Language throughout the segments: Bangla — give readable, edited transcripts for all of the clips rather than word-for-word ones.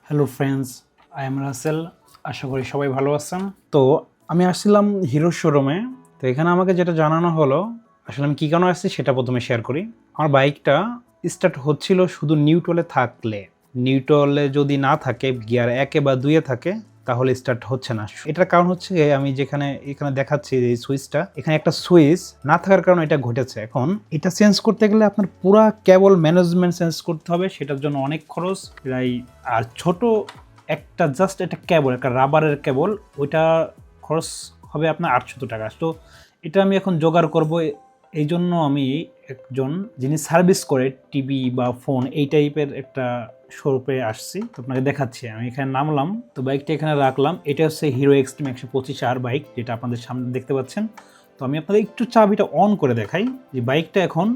Hello friends, I am Rasel. আশা করি সবাই ভালো আছেন। তো আমি আসছিলাম হিরো শোরুমে। তো এখানে আমাকে যেটা জানানো হলো, আসলে আমি কী কারণে আসছি সেটা প্রথমে শেয়ার করি। আমার বাইকটা স্টার্ট হচ্ছিল শুধু নিউট্রালে থাকলে। নিউট্রালে যদি না থাকে, গিয়ার 1 বা 2 থাকে, তাহলে স্টার্ট হচ্ছে না। এটার কারণ হচ্ছে আমি এখানে দেখাচ্ছি এই সুইচটা, এখানে একটা সুইচ না থাকার কারণে এটা ঘটেছে। এখন এটা চেঞ্জ করতে গেলে আপনার পুরা কেবল ম্যানেজমেন্ট চেঞ্জ করতে হবে, সেটার জন্য অনেক খরচ প্রায়। আর ছোট একটা জাস্ট একটা কেবল, একটা রাবারের কেবল, ওইটা খরচ হবে আপনার 800 টাকা। তো এটা আমি এখন জোগাড় করব। এই জন্য আমি একজন যিনি সার্ভিস করে টিভি বা ফোন এই টাইপের একটা শোরুমে আসছি। তো আপনাকে দেখাচ্ছি। আমি এখানে নামলাম, তো বাইকটা এখানে রাখলাম। এটা হচ্ছে হিরো এক্সট্রিম 125R বাইক, যেটা আপনাদের সামনে দেখতে পাচ্ছেন। তো আমি আপনাদের একটু চাবিটা অন করে দেখাই যে বাইকটা এখন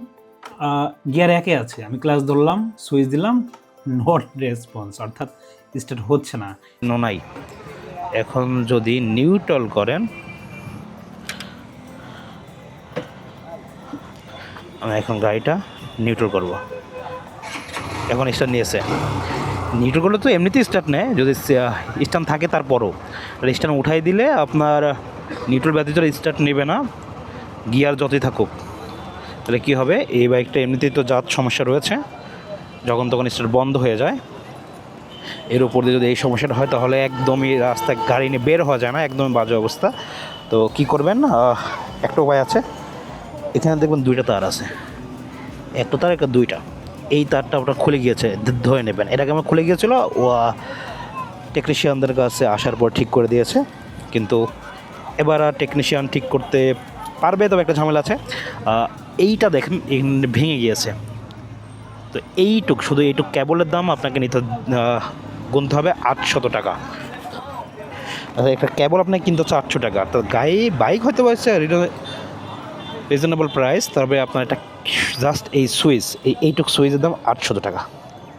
গিয়ার 1 আছে। আমি ক্লাচ ধরলাম, সুইচ দিলাম, নট রেসপন্স, অর্থাৎ স্টার্ট হচ্ছে না। নাই। এখন যদি নিউট্রাল করেন, আমি এখন গাড়িটা নিউট্রাল করব। এখন স্টার্ট নিয়েছে। নিউট্রাল করলে তো এমনিতেই স্টার্ট নেয়, যদি স্টার্ট থাকে তারপরও। স্টার্ট উঠাই দিলে আপনার নিউট্রাল ব্যতীত স্টার্ট নেবে না, গিয়ার যতই থাকুক। তাহলে কী হবে, এই বাইকটা এমনিতেই তো জাত সমস্যা রয়েছে, যখন তখন স্টার্ট বন্ধ হয়ে যায়। এর উপর দিয়ে যদি এই সমস্যাটা হয়, তাহলে একদমই রাস্তায় গাড়ি নিয়ে বের হওয়া যায় না, একদমই বাজে অবস্থা। তো কি করবেন, একটা উপায় আছে। এখানে দেখবেন 2টা তার আছে, একটা তার একটা 2টা। এই তারটা ওটা খুলে গিয়েছে, ধরে নেবেন। এটাকে আমার খুলে গিয়েছিলো, ও টেকনিশিয়ানদের কাছে আসার পর ঠিক করে দিয়েছে। কিন্তু এবার আর টেকনিশিয়ান ঠিক করতে পারবে, তবে একটা ঝামেলা আছে। এইটা দেখেন ভেঙে গিয়েছে। তো শুধু এইটুক কেবলের দাম আপনাকে গুনতে হবে 800 টাকা। আচ্ছা, একটা কেবল আপনাকে কিনতে হচ্ছে 800 টাকা। তো বাইক হয়তো বলছে রিজনেবল প্রাইস, তবে আপনার এটা জাস্ট এই সুইচ, এইটুক সুইচের দাম 800 টাকা।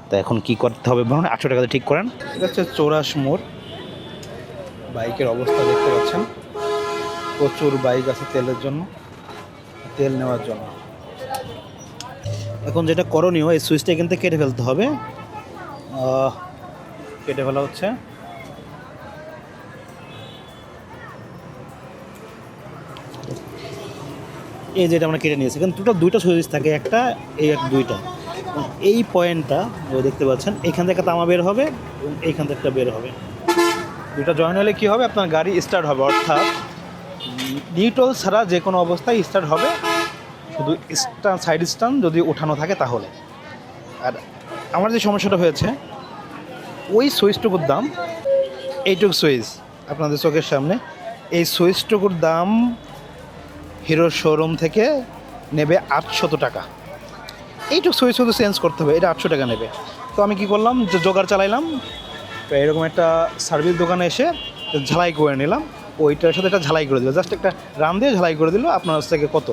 তো এখন কী করতে হবে বলুন, 800 টাকাতে ঠিক করেন। এটা হচ্ছে চৌরাশ মোড়। বাইকের অবস্থা দেখতে পাচ্ছেন, প্রচুর বাইক আছে তেল নেওয়ার জন্য। এখন যেটা করণীয়, এই সুইচটা এখান থেকে কেটে ফেলতে হবে। কেটে ফেলা হচ্ছে। এই যেটা আমরা কেটে নিয়েছি, এখানে টোটাল 2টা সুইচ থাকে, একটা এই 2টা। এই পয়েন্টটা দেখতে পাচ্ছেন, এখান থেকে তামা বের হবে এবং এইখান থেকে একটা বের হবে। 2টা জয়েন হলে কী হবে, আপনার গাড়ি স্টার্ট হবে। অর্থাৎ নিউট্রাল ছাড়া যে কোনো অবস্থায় স্টার্ট হবে, শুধু সাইড স্ট্যান্ড যদি ওঠানো থাকে তাহলে। আর আমার যে সমস্যাটা হয়েছে, ওই সুইচটুকুর দাম, এইটুকু সুইচ আপনাদের চোখের সামনে, এই সুইচটুকুর দাম হিরো শোরুম থেকে নেবে 800 টাকা। এইটুকু সুইচ শুধু চেঞ্জ করতে হবে, এটা 800 টাকা নেবে। তো আমি কি করলাম, যে জোগাড় চালাইলাম, তো এরকম একটা সার্ভিস দোকানে এসে ঝালাই করে নিলাম। ওইটার সাথে একটা ঝালাই করে দিল, জাস্ট একটা রাম দিয়ে ঝালাই করে দিল। আপনার কাছ থেকে কত,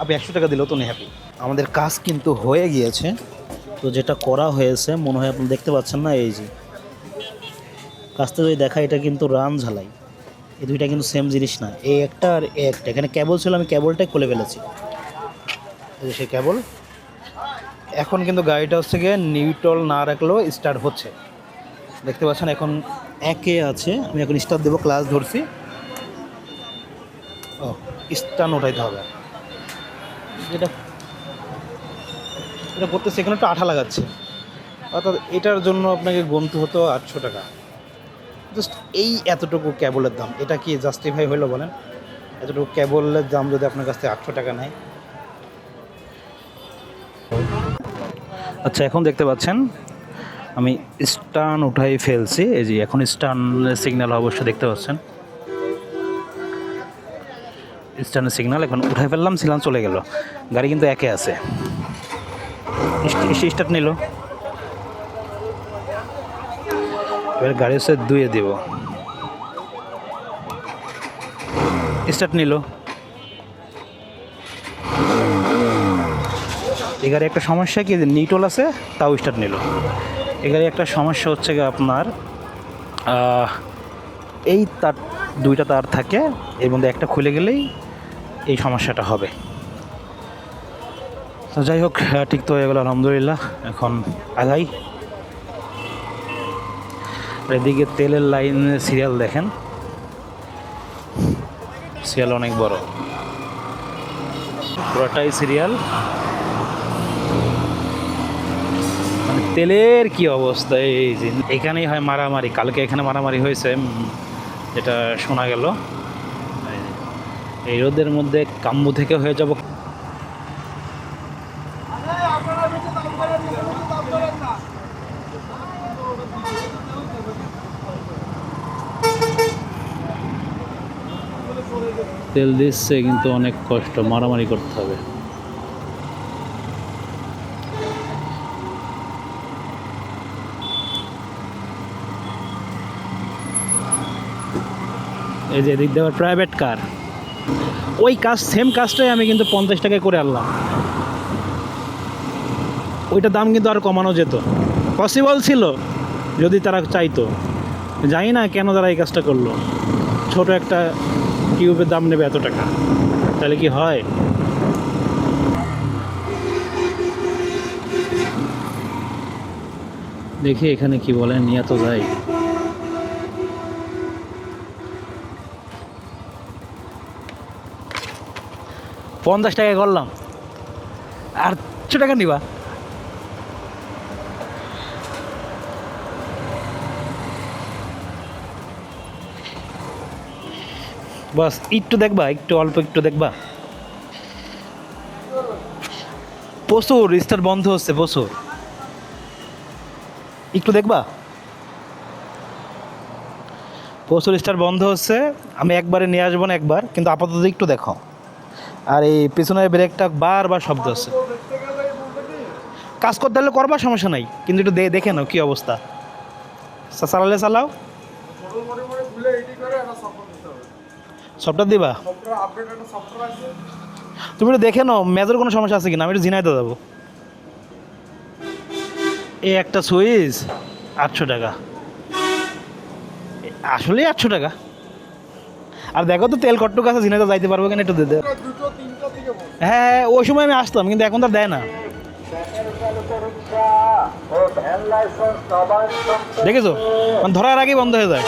আপনি 100 টাকা দিলেও তো উনি হ্যাপি। আমাদের কাজ কিন্তু হয়ে গিয়েছে। তো যেটা করা হয়েছে মনে হয় আপনি দেখতে পাচ্ছেন না, এই যে কাজটা যদি দেখা, এটা কিন্তু রান ঝালাই। এই 2টা কিন্তু সেম জিনিস না, এই একটা আর একটা। এখানে কেবল ছিল, আমি কেবলটাই খুলে ফেলেছি, এই সেই কেবল। এখন কিন্তু গাড়িটা হচ্ছে গিয়ে নিউট্রাল না রাখলেও স্টার্ট হচ্ছে, দেখতে পাচ্ছেন। এখন 1-এ আছে, আমি এখন স্টার্ট দেবো, ক্লাচ ধরছি। স্টার্ট উঠাইতে হবে, যেটা এটা করতেছে, এখানে একটু আঠা লাগাচ্ছে। অর্থাৎ এটার জন্য আপনাকে গুনতে হতো 800 টাকা। জাস্ট এই এতটুকু কেবলের দাম, এটা কি জাস্টিফাই হইলো বলেন? এতটুকু কেবলের দাম যদি আপনার কাছ থেকে 800 টাকা নেয়। আচ্ছা, এখন দেখতে পাচ্ছেন আমি স্টার্ন উঠাই ফেলছি। এই যে এখন স্টার্নের সিগন্যাল অবশ্যই দেখতে পাচ্ছেন, স্টার্নের সিগন্যাল এখন উঠাই ফেললাম, সিগন্যাল চলে গেল। গাড়ি কিন্তু 1-এ আছে, স্টার্ট নিল। এবার গাড়ি হচ্ছে 2-এ দেব, স্টার্ট নিল। এই গাড়ি একটা সমস্যা কি, নিউট্রাল আছে তাও স্টার্ট নিল। এই গাড়ি একটা সমস্যা হচ্ছে কি, আপনার এই তার 2টা তার থাকে, এর মধ্যে একটা খুলে গেলেই এই সমস্যাটা হবে। তো যাই হোক, ঠিক তো হয়ে গেল আলহামদুলিল্লাহ। এখন আগাই। এদিকে তেলের লাইনের সিরিয়াল দেখেন, সিরিয়াল অনেক বড়, পুরোটাই সিরিয়াল। মানে তেলের কি অবস্থা! এই যে এখানেই হয় মারামারি, কালকে এখানে মারামারি হয়েছে যেটা শোনা গেল। এই রোদের মধ্যে কাম্বু থেকে হয়ে যাব। তেল দিচ্ছে কিন্তু অনেক কষ্ট, মারামারি করতে হবে। এই যে এদিক দিয়ে প্রাইভেট কার, ওই কাজ সেম কাজটাই আমি কিন্তু 50 টাকায় করে আনলাম। ওইটা দাম কিন্তু আর কমানো যেত, পসিবল ছিল যদি তারা চাইতো। জানি না কেন তারা এই কাজটা করলো। ছোট একটা টিউবের দাম নেবে এত টাকা, তাহলে কি হয়? দেখি এখানে কি বলেন, নিয়ে তো যাই। $50 টাকায় করলাম, আর 100 টাকা নিবা? বাস একটু দেখবা, একটু অল্প একটু দেখবা। প্রচুর স্টার্ট বন্ধ হচ্ছে, প্রচুর। একটু দেখবা, প্রচুর স্টার্ট বন্ধ হচ্ছে। আমি একবারে নিয়ে আসবো না একবার, কিন্তু আপাতত একটু দেখো। আর এই পিছনের ব্রেকটা বারবার শব্দ হচ্ছে। কাজ করতে হলে করবা, সমস্যা নাই, কিন্তু একটু দেখে নাও কী অবস্থা। চালালে চালাও, সফটওয়্যার দিবা। তুমি একটু দেখে নাও মেজর কোনো সমস্যা আছে কিনা, আমি একটু ঝিনাইতে যাবো। এই একটা সুইচ 800 টাকা, আসলে 800 টাকা। আর দেখো তো তেল কট্টুক আছে, ঝিনাইতে যাইতে পারবো কিনা একটু দে। হ্যাঁ, ওই সময় আমি আসতাম, কিন্তু এখন তো দেয় না। দেখেছো, মানে ধরার আগেই বন্ধ হয়ে যায়।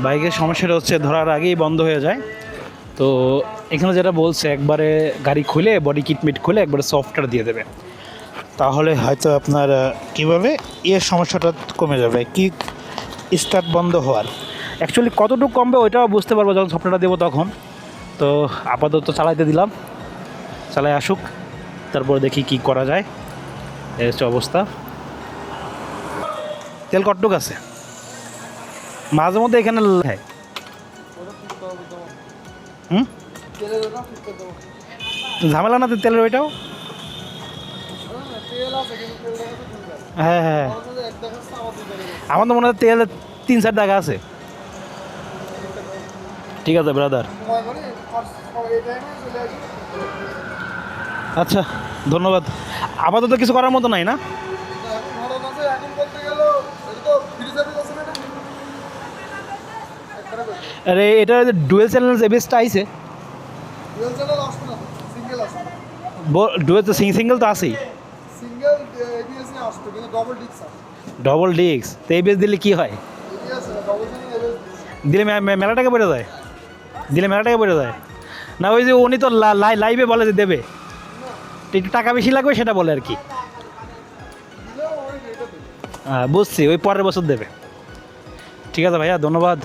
বাইকের সমস্যাটা হচ্ছে ধরার আগেই বন্ধ হয়ে যায়। তো এখানে যেটা বলছে, একবারে গাড়ি খুলে বডি কিটমিট খুলে একবারে সফটওয়্যার দিয়ে দেবে, তাহলে হয়তো আপনার কী বলে এর সমস্যাটা কমে যাবে, কি স্টার্ট বন্ধ হওয়ার। অ্যাকচুয়ালি কতটুকু কমবে ওইটাও বুঝতে পারবো যখন সফটওয়্যারটা দেবো তখন। তো আপাতত চালাইতে দিলাম, চালাই আসুক, তারপর দেখি কি করা যায়। এই হচ্ছে অবস্থা। তেল কটটুক আছে, মাঝে মধ্যে এখানে হ্যাঁ। ঝামেলা না তেলের ওইটাও। হ্যাঁ হ্যাঁ, আমার তো মনে হয় তেল 3-4 টাকা আছে। ঠিক আছে ব্রাদার, আচ্ছা ধন্যবাদ। আপাতত কিছু করার মতো নাই না? আরে এটা ডুয়েল চ্যানেল এবিএসটা আইছে, ডুয়েল তো সিঙ্গেল তো আছেই, ডবল ডিস্ক। তো এবিএস দিলে কি হয়? দিলে মেলা টাকা পড়ে যায়, দিলে মেলা টাকা পড়ে যায় না? ওই যে উনি তো লাইভে বলে যে দেবে, একটু টাকা বেশি লাগবে সেটা বলে আর কি। হ্যাঁ বুঝছি, ওই পরের বছর দেবে। ঠিক আছে ভাইয়া, ধন্যবাদ।